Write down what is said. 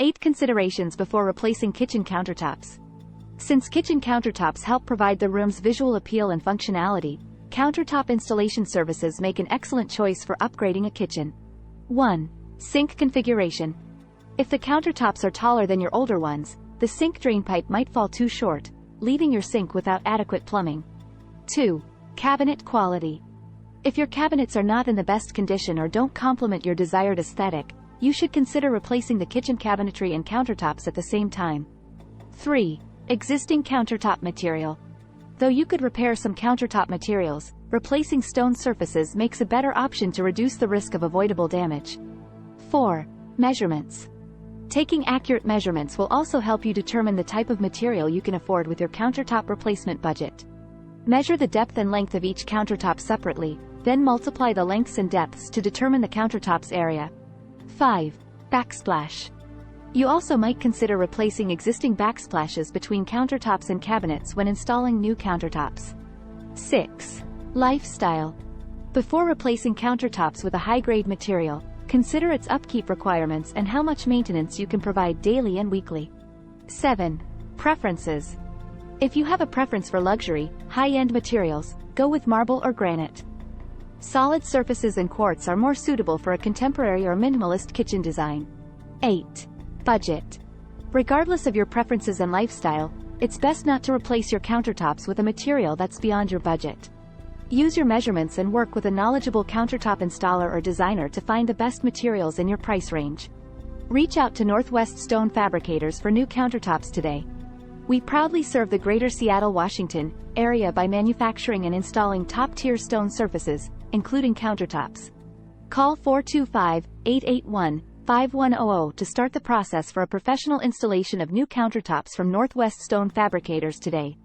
8 considerations before replacing kitchen countertops. Since kitchen countertops help provide the room's visual appeal and functionality, countertop installation services make an excellent choice for upgrading a kitchen. 1. Sink configuration. If the countertops are taller than your older ones, the sink drain pipe might fall too short, leaving your sink without adequate plumbing. 2. Cabinet quality. If your cabinets are not in the best condition or don't complement your desired aesthetic, you should consider replacing the kitchen cabinetry and countertops at the same time. 3. Existing countertop material. Though you could repair some countertop materials, replacing stone surfaces makes a better option to reduce the risk of avoidable damage. 4. Measurements. Taking accurate measurements will also help you determine the type of material you can afford with your countertop replacement budget. Measure the depth and length of each countertop separately, then multiply the lengths and depths to determine the countertop's area. 5. Backsplash. You also might consider replacing existing backsplashes between countertops and cabinets when installing new countertops. 6. Lifestyle. Before replacing countertops with a high-grade material, consider its upkeep requirements and how much maintenance you can provide daily and weekly. 7. Preferences. If you have a preference for luxury, high-end materials, go with marble or granite. Solid surfaces and quartz are more suitable for a contemporary or minimalist kitchen design. 8. Budget. Regardless of your preferences and lifestyle, it's best not to replace your countertops with a material that's beyond your budget. Use your measurements and work with a knowledgeable countertop installer or designer to find the best materials in your price range. Reach out to Northwest Stone Fabricators for new countertops today. We proudly serve the greater Seattle, Washington area by manufacturing and installing top-tier stone surfaces, including countertops. Call 425-881-5100 to start the process for a professional installation of new countertops from Northwest Stone Fabricators today.